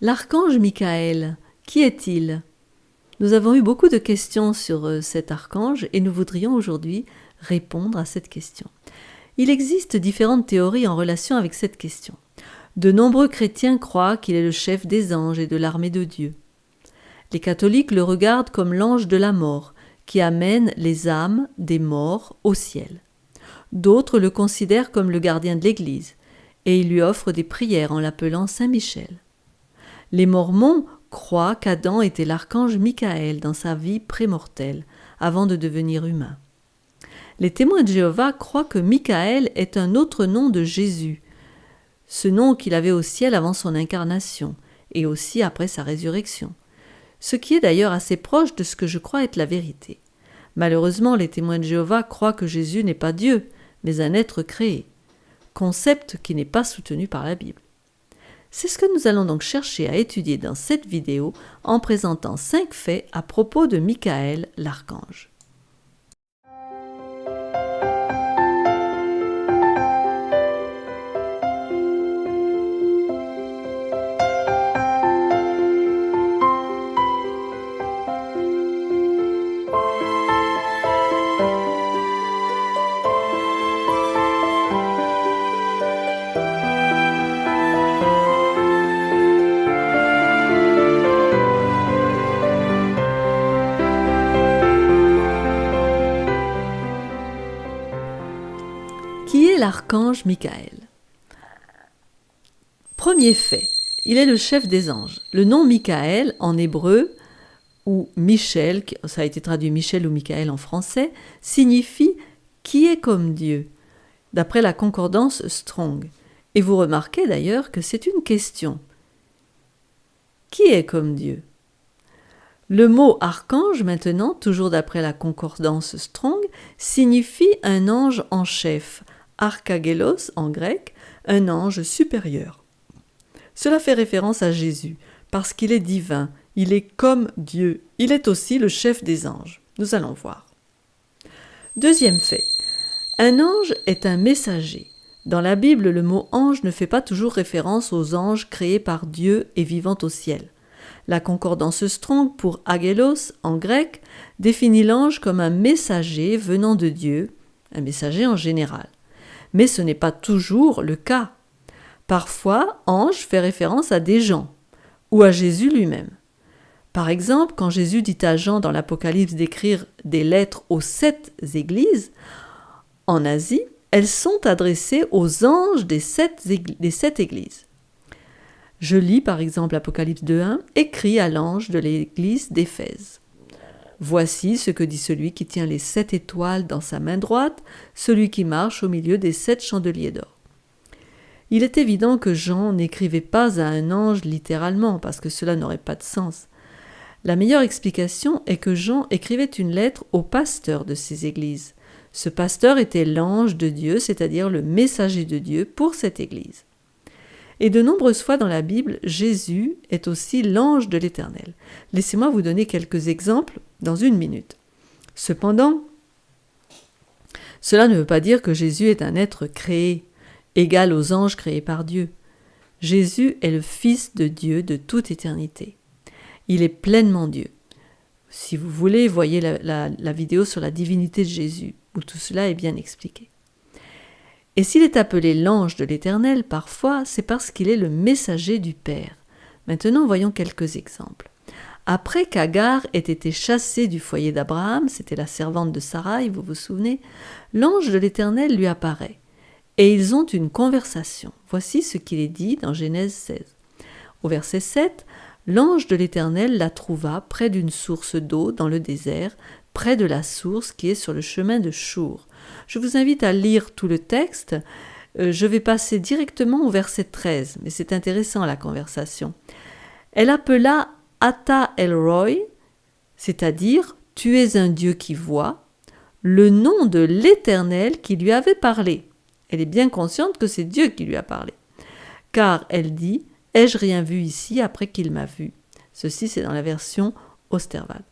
L'archange Michael, qui est-il? Nous avons eu beaucoup de questions sur cet archange et nous voudrions aujourd'hui répondre à cette question. Il existe différentes théories en relation avec cette question. De nombreux chrétiens croient qu'il est le chef des anges et de l'armée de Dieu. Les catholiques le regardent comme l'ange de la mort, qui amène les âmes des morts au ciel. D'autres le considèrent comme le gardien de l'Église, et ils lui offrent des prières en l'appelant Saint Michel. Les Mormons croient qu'Adam était l'archange Michael dans sa vie prémortelle, avant de devenir humain. Les témoins de Jéhovah croient que Michael est un autre nom de Jésus, ce nom qu'il avait au ciel avant son incarnation, et aussi après sa résurrection, ce qui est d'ailleurs assez proche de ce que je crois être la vérité. Malheureusement, les témoins de Jéhovah croient que Jésus n'est pas Dieu, mais un être créé, concept qui n'est pas soutenu par la Bible. C'est ce que nous allons donc chercher à étudier dans cette vidéo en présentant 5 faits à propos de Michael, l'archange. Qui est l'archange Michael? Premier fait, il est le chef des anges. Le nom Michael en hébreu, ou Michel, ça a été traduit Michel ou Michael en français, signifie « qui est comme Dieu », d'après la concordance Strong. Et vous remarquez d'ailleurs que c'est une question. Qui est comme Dieu? Le mot archange, maintenant, toujours d'après la concordance Strong, signifie un ange en chef, archagélos en grec, un ange supérieur. Cela fait référence à Jésus, parce qu'il est divin, il est comme Dieu, il est aussi le chef des anges. Nous allons voir. Deuxième fait, un ange est un messager. Dans la Bible, le mot ange ne fait pas toujours référence aux anges créés par Dieu et vivant au ciel. La concordance Strong pour agélos en grec définit l'ange comme un messager venant de Dieu, un messager en général. Mais ce n'est pas toujours le cas. Parfois, ange fait référence à des gens ou à Jésus lui-même. Par exemple, quand Jésus dit à Jean dans l'Apocalypse d'écrire des lettres aux 7 églises, en Asie, elles sont adressées aux anges des 7 églises. Je lis par exemple Apocalypse 2.1, écrit à l'ange de l'église d'Éphèse. Voici ce que dit celui qui tient les 7 étoiles dans sa main droite, celui qui marche au milieu des 7 chandeliers d'or. Il est évident que Jean n'écrivait pas à un ange littéralement, parce que cela n'aurait pas de sens. La meilleure explication est que Jean écrivait une lettre au pasteur de ces églises. Ce pasteur était l'ange de Dieu, c'est-à-dire le messager de Dieu pour cette église. Et de nombreuses fois dans la Bible, Jésus est aussi l'ange de l'Éternel. Laissez-moi vous donner quelques exemples dans 1 minute. Cependant, cela ne veut pas dire que Jésus est un être créé, égal aux anges créés par Dieu. Jésus est le Fils de Dieu de toute éternité. Il est pleinement Dieu. Si vous voulez, voyez la vidéo sur la divinité de Jésus, où tout cela est bien expliqué. Et s'il est appelé l'ange de l'Éternel, parfois, c'est parce qu'il est le messager du Père. Maintenant, voyons quelques exemples. Après qu'Agar ait été chassée du foyer d'Abraham, c'était la servante de Sarai, vous vous souvenez, l'ange de l'Éternel lui apparaît. Et ils ont une conversation. Voici ce qu'il est dit dans Genèse 16. Au verset 7, l'ange de l'Éternel la trouva près d'une source d'eau dans le désert, près de la source qui est sur le chemin de Chour. Je vous invite à lire tout le texte. Je vais passer directement au verset 13, mais c'est intéressant la conversation. Elle appela Ata El-Roi, c'est-à-dire « Tu es un Dieu qui voit », le nom de l'Éternel qui lui avait parlé. Elle est bien consciente que c'est Dieu qui lui a parlé. Car elle dit « Ai-je rien vu ici après qu'il m'a vu ?» Ceci, c'est dans la version Osterwald.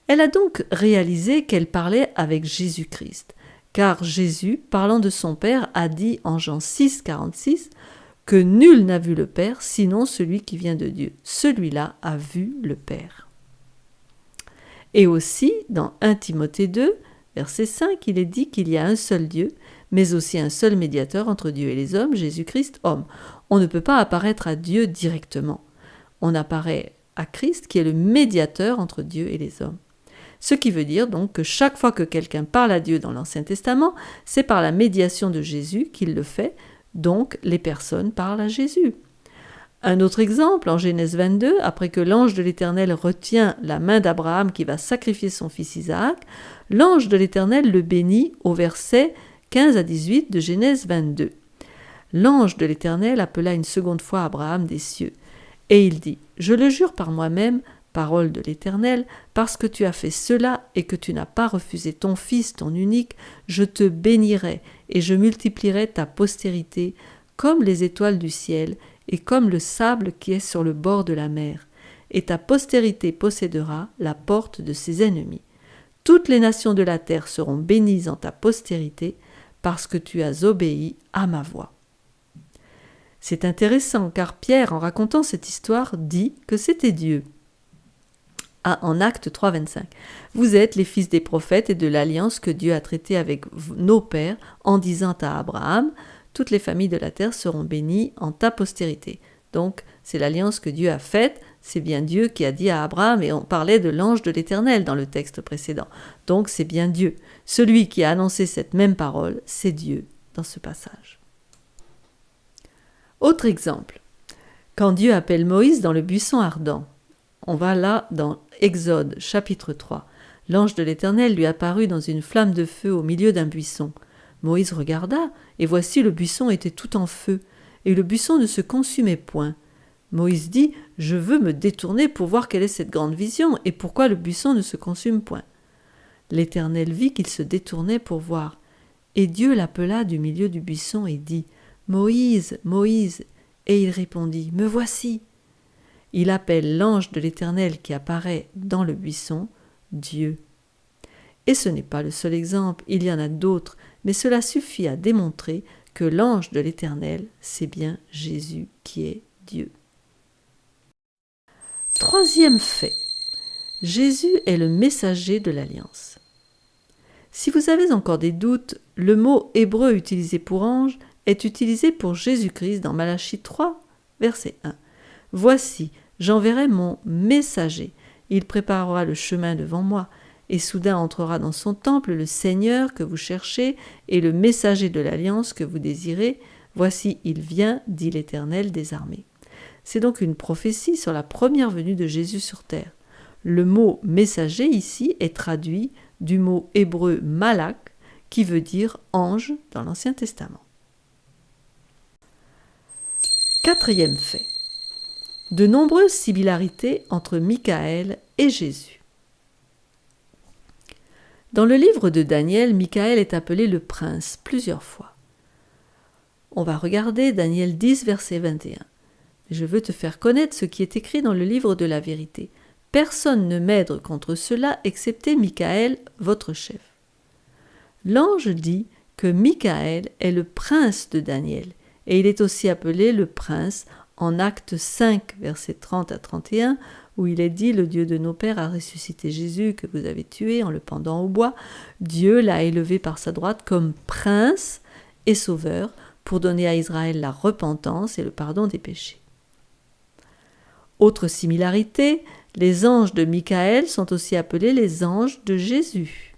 Elle a donc réalisé qu'elle parlait avec Jésus-Christ, car Jésus, parlant de son Père, a dit en Jean 6, 46 « que nul n'a vu le Père, sinon celui qui vient de Dieu. Celui-là a vu le Père. Et aussi, dans 1 Timothée 2, verset 5, il est dit qu'il y a un seul Dieu, mais aussi un seul médiateur entre Dieu et les hommes, Jésus-Christ, homme. On ne peut pas apparaître à Dieu directement. On apparaît à Christ, qui est le médiateur entre Dieu et les hommes. Ce qui veut dire donc que chaque fois que quelqu'un parle à Dieu dans l'Ancien Testament, c'est par la médiation de Jésus qu'il le fait, donc les personnes parlent à Jésus. Un autre exemple, en Genèse 22, après que l'ange de l'Éternel retient la main d'Abraham qui va sacrifier son fils Isaac, l'ange de l'Éternel le bénit au verset 15 à 18 de Genèse 22. L'ange de l'Éternel appela une seconde fois Abraham des cieux, et il dit « Je le jure par moi-même, parole de l'Éternel, parce que tu as fait cela et que tu n'as pas refusé ton fils, ton unique, je te bénirai et je multiplierai ta postérité comme les étoiles du ciel et comme le sable qui est sur le bord de la mer. Et ta postérité possédera la porte de ses ennemis. Toutes les nations de la terre seront bénies en ta postérité parce que tu as obéi à ma voix. » C'est intéressant car Pierre, en racontant cette histoire, dit que c'était Dieu. En Actes 3, 25. « Vous êtes les fils des prophètes et de l'alliance que Dieu a traitée avec nos pères en disant à Abraham, toutes les familles de la terre seront bénies en ta postérité. » Donc, c'est l'alliance que Dieu a faite, c'est bien Dieu qui a dit à Abraham, et on parlait de l'ange de l'Éternel dans le texte précédent. Donc, c'est bien Dieu. Celui qui a annoncé cette même parole, c'est Dieu dans ce passage. Autre exemple, quand Dieu appelle Moïse dans le buisson ardent, on va là dans Exode chapitre 3. L'ange de l'Éternel lui apparut dans une flamme de feu au milieu d'un buisson. Moïse regarda, et voici le buisson était tout en feu, et le buisson ne se consumait point. Moïse dit « Je veux me détourner pour voir quelle est cette grande vision, et pourquoi le buisson ne se consume point. » L'Éternel vit qu'il se détournait pour voir, et Dieu l'appela du milieu du buisson et dit « Moïse, Moïse !» Et il répondit « Me voici !» Il appelle l'ange de l'Éternel qui apparaît dans le buisson, Dieu. Et ce n'est pas le seul exemple, il y en a d'autres, mais cela suffit à démontrer que l'ange de l'Éternel, c'est bien Jésus qui est Dieu. Troisième fait, Jésus est le messager de l'Alliance. Si vous avez encore des doutes, le mot hébreu utilisé pour ange est utilisé pour Jésus-Christ dans Malachie 3, verset 1. « Voici, j'enverrai mon messager, il préparera le chemin devant moi, et soudain entrera dans son temple le Seigneur que vous cherchez et le messager de l'Alliance que vous désirez. Voici, il vient, dit l'Éternel des armées. » C'est donc une prophétie sur la première venue de Jésus sur terre. Le mot « messager » ici est traduit du mot hébreu « malak » qui veut dire « ange » dans l'Ancien Testament. Quatrième fait. De nombreuses similarités entre Michaël et Jésus. Dans le livre de Daniel, Michaël est appelé le prince plusieurs fois. On va regarder Daniel 10, verset 21. Je veux te faire connaître ce qui est écrit dans le livre de la vérité. Personne ne m'aide contre cela excepté Michaël, votre chef. L'ange dit que Michaël est le prince de Daniel, et il est aussi appelé le prince en Actes 5, versets 30 à 31, où il est dit « Le Dieu de nos pères a ressuscité Jésus que vous avez tué en le pendant au bois. Dieu l'a élevé par sa droite comme prince et sauveur pour donner à Israël la repentance et le pardon des péchés. » Autre similarité, les anges de Michaël sont aussi appelés les anges de Jésus.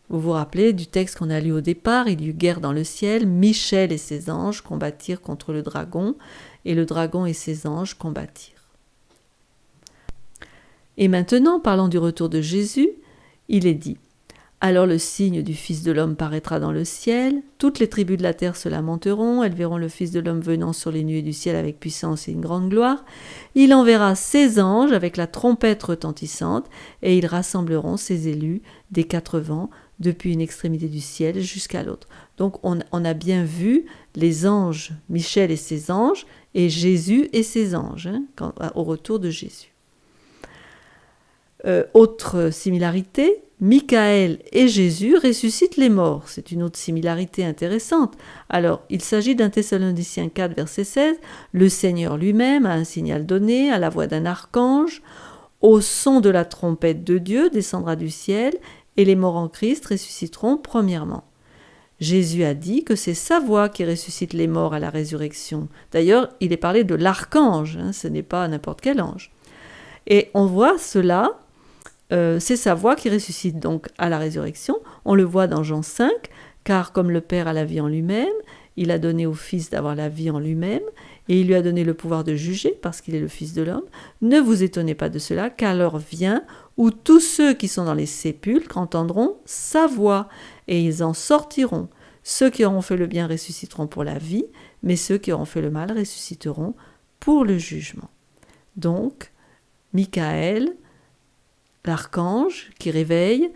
Vous vous rappelez du texte qu'on a lu au départ, il y eut guerre dans le ciel, Michel et ses anges combattirent contre le dragon, et le dragon et ses anges combattirent. Et maintenant, parlant du retour de Jésus, il est dit « Alors le signe du Fils de l'homme paraîtra dans le ciel, toutes les tribus de la terre se lamenteront, elles verront le Fils de l'homme venant sur les nuées du ciel avec puissance et une grande gloire. Il enverra ses anges avec la trompette retentissante, et ils rassembleront ses élus des quatre vents, depuis une extrémité du ciel jusqu'à l'autre. » Donc on a bien vu les anges, Michel et ses anges, et Jésus et ses anges, au retour de Jésus. Autre similarité, Michael et Jésus ressuscitent les morts. C'est une autre similarité intéressante. Alors, il s'agit d'un Thessaloniciens 4, verset 16. Le Seigneur lui-même a un signal donné, à la voix d'un archange, au son de la trompette de Dieu descendra du ciel, et les morts en Christ ressusciteront premièrement. Jésus a dit que c'est sa voix qui ressuscite les morts à la résurrection. D'ailleurs, il est parlé de l'archange, ce n'est pas n'importe quel ange. Et on voit cela, c'est sa voix qui ressuscite donc à la résurrection. On le voit dans Jean 5, car comme le Père a la vie en lui-même, il a donné au Fils d'avoir la vie en lui-même, et il lui a donné le pouvoir de juger, parce qu'il est le Fils de l'homme. Ne vous étonnez pas de cela, car l'heure vient où tous ceux qui sont dans les sépulcres entendront sa voix, et ils en sortiront. Ceux qui auront fait le bien ressusciteront pour la vie, mais ceux qui auront fait le mal ressusciteront pour le jugement. Donc, Michael, l'archange qui réveille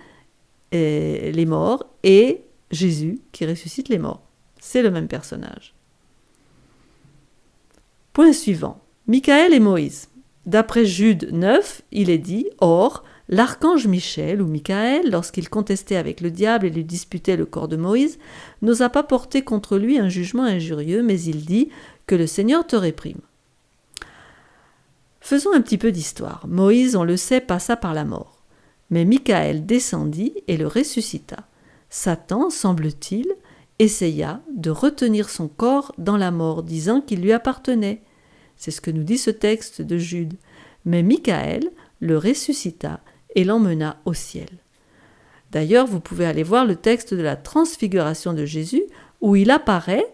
les morts, et Jésus qui ressuscite les morts. C'est le même personnage. Point suivant. Michael et Moïse. D'après Jude 9, il est dit « Or, l'archange Michel, ou Michael, lorsqu'il contestait avec le diable et lui disputait le corps de Moïse, n'osa pas porter contre lui un jugement injurieux, mais il dit « Que le Seigneur te réprime ». Faisons un petit peu d'histoire. Moïse, on le sait, passa par la mort. Mais Michael descendit et le ressuscita. Satan, semble-t-il, essaya de retenir son corps dans la mort, disant qu'il lui appartenait. C'est ce que nous dit ce texte de Jude. Mais Michael le ressuscita et l'emmena au ciel. D'ailleurs, vous pouvez aller voir le texte de la transfiguration de Jésus, où il apparaît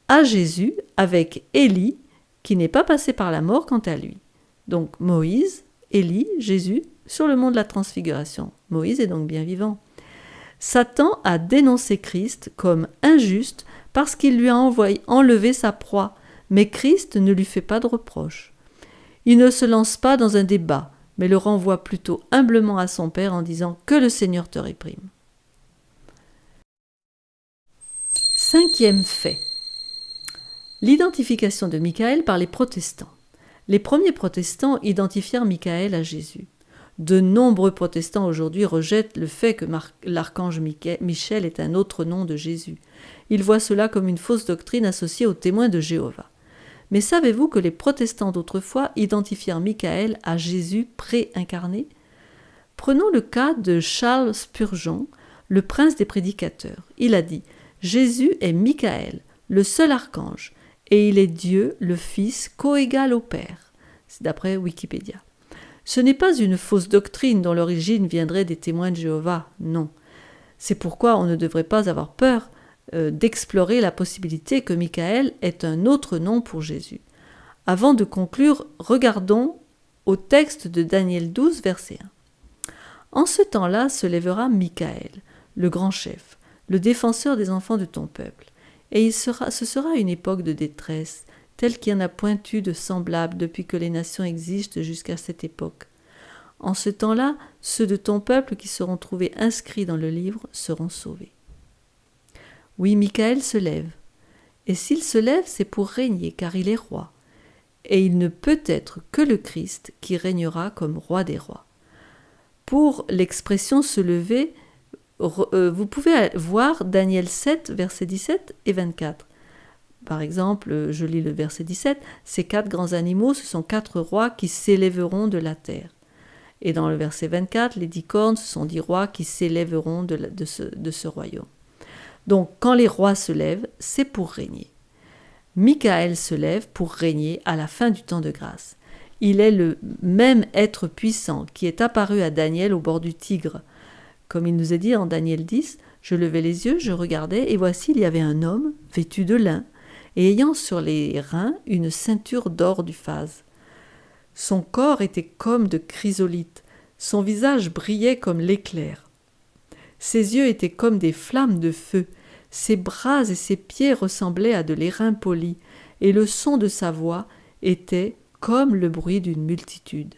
à Jésus avec Élie, qui n'est pas passé par la mort quant à lui. Donc Moïse, Élie, Jésus, sur le mont de la transfiguration. Moïse est donc bien vivant. Satan a dénoncé Christ comme injuste parce qu'il lui a enlevé sa proie, mais Christ ne lui fait pas de reproche. Il ne se lance pas dans un débat, mais le renvoie plutôt humblement à son Père en disant « Que le Seigneur te réprime ». Cinquième fait. L'identification de Michael par les protestants. Les premiers protestants identifièrent Michael à Jésus. De nombreux protestants aujourd'hui rejettent le fait que l'archange Michel est un autre nom de Jésus. Ils voient cela comme une fausse doctrine associée aux témoins de Jéhovah. Mais savez-vous que les protestants d'autrefois identifièrent Michael à Jésus pré-incarné ? Prenons le cas de Charles Spurgeon, le prince des prédicateurs. Il a dit « Jésus est Michael, le seul archange, et il est Dieu, le Fils, coégal au Père. » C'est d'après Wikipédia. Ce n'est pas une fausse doctrine dont l'origine viendrait des témoins de Jéhovah, non. C'est pourquoi on ne devrait pas avoir peur d'explorer la possibilité que Michael est un autre nom pour Jésus. Avant de conclure, regardons au texte de Daniel 12, verset 1. En ce temps-là se lèvera Michael, le grand chef, le défenseur des enfants de ton peuple, et ce sera une époque de détresse, telle qu'il n'y en a point eu de semblable depuis que les nations existent jusqu'à cette époque. En ce temps-là, ceux de ton peuple qui seront trouvés inscrits dans le livre seront sauvés. Oui, Michael se lève. Et s'il se lève, c'est pour régner, car il est roi. Et il ne peut être que le Christ qui régnera comme roi des rois. Pour l'expression se lever, vous pouvez voir Daniel 7, versets 17 et 24. Par exemple, je lis le verset 17, « Ces 4 grands animaux, ce sont 4 rois qui s'élèveront de la terre. » Et dans le verset 24, les 10 cornes, ce sont 10 rois qui s'élèveront de ce royaume. Donc, quand les rois se lèvent, c'est pour régner. Michael se lève pour régner à la fin du temps de grâce. Il est le même être puissant qui est apparu à Daniel au bord du Tigre. Comme il nous est dit en Daniel 10, « Je levai les yeux, je regardais, et voici, il y avait un homme vêtu de lin, et ayant sur les reins une ceinture d'or du phase. Son corps était comme de chrysolite, son visage brillait comme l'éclair. Ses yeux étaient comme des flammes de feu, ses bras et ses pieds ressemblaient à de l'airain poli, et le son de sa voix était comme le bruit d'une multitude. »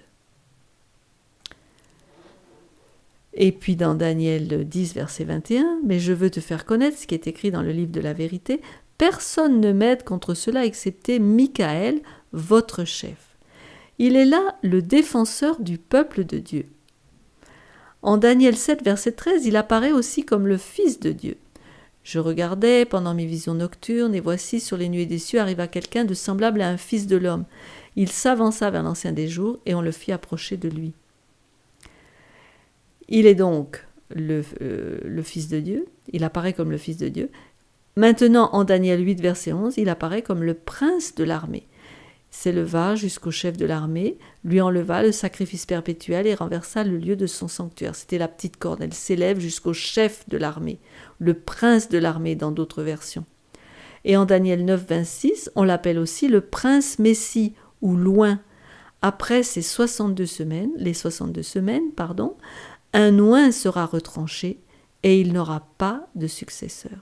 Et puis dans Daniel 10, verset 21, « Mais je veux te faire connaître ce qui est écrit dans le livre de la vérité. Personne ne m'aide contre cela excepté Michael, votre chef. Il est là le défenseur du peuple de Dieu. En Daniel 7, verset 13, il apparaît aussi comme le Fils de Dieu. Je regardais pendant mes visions nocturnes, et voici sur les nuées des cieux arriva quelqu'un de semblable à un fils de l'homme. Il s'avança vers l'Ancien des jours, et on le fit approcher de lui. Il est donc le Fils de Dieu, il apparaît comme le Fils de Dieu. Maintenant, en Daniel 8, verset 11, il apparaît comme le prince de l'armée. S'éleva jusqu'au chef de l'armée, lui enleva le sacrifice perpétuel et renversa le lieu de son sanctuaire. C'était la petite corne, elle s'élève jusqu'au chef de l'armée, le prince de l'armée dans d'autres versions. Et en Daniel 9, 26, on l'appelle aussi le prince Messie ou loin. Après les 62 semaines, un oint sera retranché et il n'aura pas de successeur.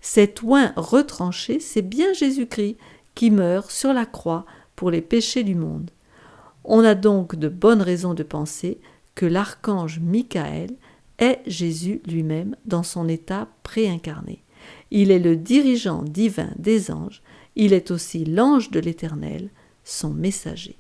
Cet oint retranché, c'est bien Jésus-Christ qui meurt sur la croix pour les péchés du monde. On a donc de bonnes raisons de penser que l'archange Michael est Jésus lui-même dans son état préincarné. Il est le dirigeant divin des anges, il est aussi l'ange de l'Éternel, son messager.